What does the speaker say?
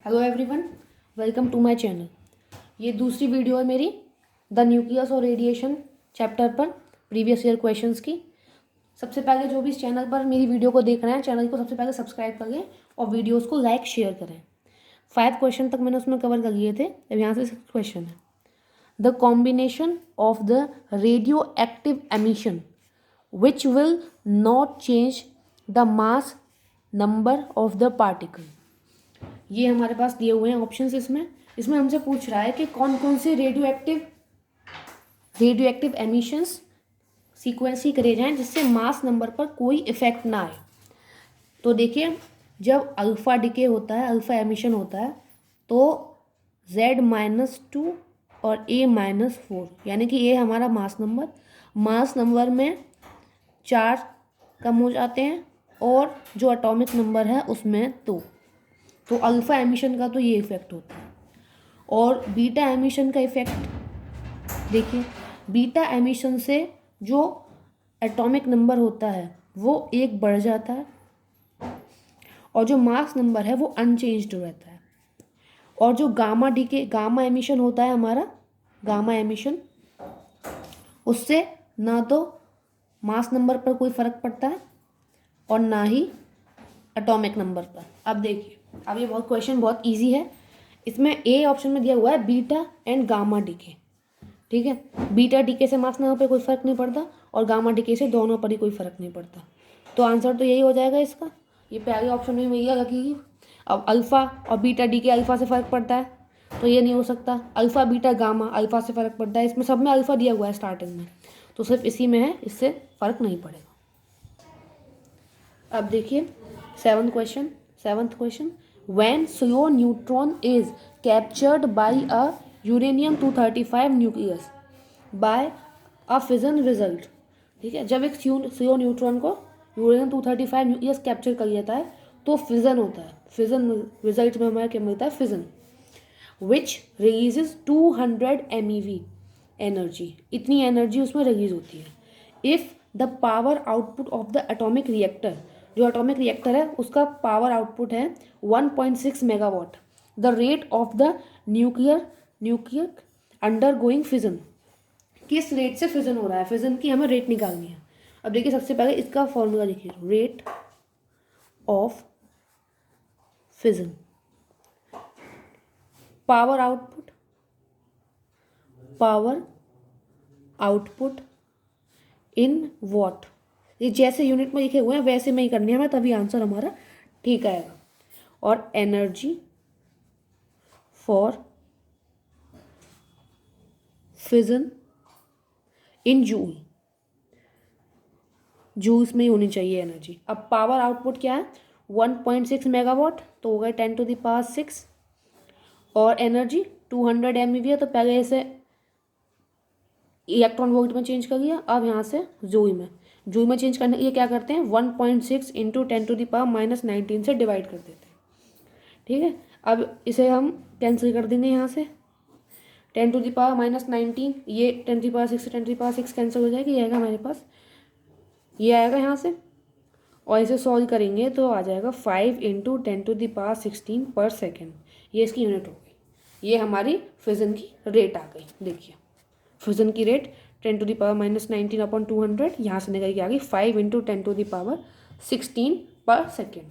Hello everyone, welcome to my channel. ये दूसरी video है मेरी द न्यूक्लियस और रेडिएशन चैप्टर पर प्रीवियस ईयर क्वेश्चंस की। सबसे पहले जो भी इस चैनल पर मेरी वीडियो को देख रहे हैं, चैनल को सबसे पहले सब्सक्राइब करें और वीडियोस को लाइक शेयर करें। 5 क्वेश्चन तक मैंने उसमें कवर कर लिए थे। अब यहाँ से 6 क्वेश्चन है। The combination of the radio active emission which will not change the mass number of the particle. ये हमारे पास दिए हुए हैं ऑप्शंस। इसमें हमसे पूछ रहा है कि कौन कौन से रेडियो एक्टिव एमिशंस सीक्वेंसली करे जाएं जिससे मास नंबर पर कोई इफेक्ट ना आए। तो देखिए, जब अल्फा डिके होता है, अल्फा एमिशन होता है, तो Z-2 और A-4, यानी कि ये हमारा मास नंबर में 4 कम हो जाते हैं और जो एटॉमिक नंबर है उसमें 2। तो अल्फ़ा एमिशन का तो ये इफ़ेक्ट होता है। और बीटा एमिशन का इफ़ेक्ट देखिए, बीटा एमिशन से जो एटॉमिक नंबर होता है वो 1 बढ़ जाता है और जो मास नंबर है वो अनचेंज्ड रहता है। और जो गामा एमिशन होता है हमारा, गामा एमिशन, उससे ना तो मास नंबर पर कोई फ़र्क पड़ता है और ना ही एटॉमिक नंबर पर। अब देखिए, अब ये क्वेश्चन बहुत इजी है। इसमें ए ऑप्शन में दिया हुआ है बीटा एंड गामा डीके। ठीक है, बीटा डीके से मास नंबर पे कोई फ़र्क नहीं पड़ता और गामा डीके से दोनों पर ही कोई फ़र्क नहीं पड़ता। तो आंसर तो यही हो जाएगा इसका। ये पहले ऑप्शन में यही रखिए। अब अल्फ़ा और बीटा डीके, अल्फ़ा से फ़र्क पड़ता है तो ये नहीं हो सकता। अल्फ़ा बीटा गामा, अल्फ़ा से फ़र्क पड़ता है। इसमें सब में अल्फ़ा दिया हुआ है स्टार्टिंग में, तो सिर्फ इसी में है, इससे फ़र्क नहीं पड़ेगा। अब देखिए 7th question, when slow neutron is captured by a uranium-235 nucleus by a fission result। ठीक है, जब एक स्लो न्यूट्रॉन को uranium-235 न्यूक्लियस कैप्चर कर लेता है तो फिजन होता है। फिजन रिजल्ट में हमारा क्या मिलता है? फिजन। विच रिलीजेज 200 MeV एनर्जी, इतनी एनर्जी उसमें रिलीज होती है। If the power output of the atomic reactor, जो एटॉमिक रिएक्टर है उसका पावर आउटपुट है 1.6 megawatt. The rate of the nuclear under going fission, किस रेट से फिजन हो रहा है, फिजन की हमें रेट निकालनी है। अब देखिए, सबसे पहले इसका फॉर्मूला देखिए, rate of fission, power output in what. ये जैसे यूनिट में लिखे हुए हैं वैसे में ही करनी है हमें, तभी आंसर हमारा ठीक आएगा। और energy for fission in joules में ही होनी चाहिए एनर्जी। अब पावर आउटपुट क्या है? 1.6 मेगावाट, तो हो गए 10⁶। और एनर्जी 200 MeV है, तो पहले इसे इलेक्ट्रॉन वोल्ट में चेंज कर लिया। अब यहाँ से जूल में चेंज करने के लिए क्या करते हैं? 1.6 × 10⁻⁻19 से डिवाइड कर देते हैं। ठीक है, अब इसे हम कैंसिल कर देंगे यहाँ से। 10⁻⁻19, ये 10⁶ से 10⁶ कैंसिल हो जाएगी, ये आएगा हमारे पास, ये आएगा यहाँ से। और इसे सॉल्व करेंगे तो आ जाएगा 5 × 10⁻16 पर सेकेंड। ये इसकी यूनिट हो गई। ये हमारी फिजन की रेट आ गई। देखिए, फिजन की रेट 10⁻⁻19/200, यहाँ से निकल के आ गई 5 × 10⁻16 पर सेकेंड।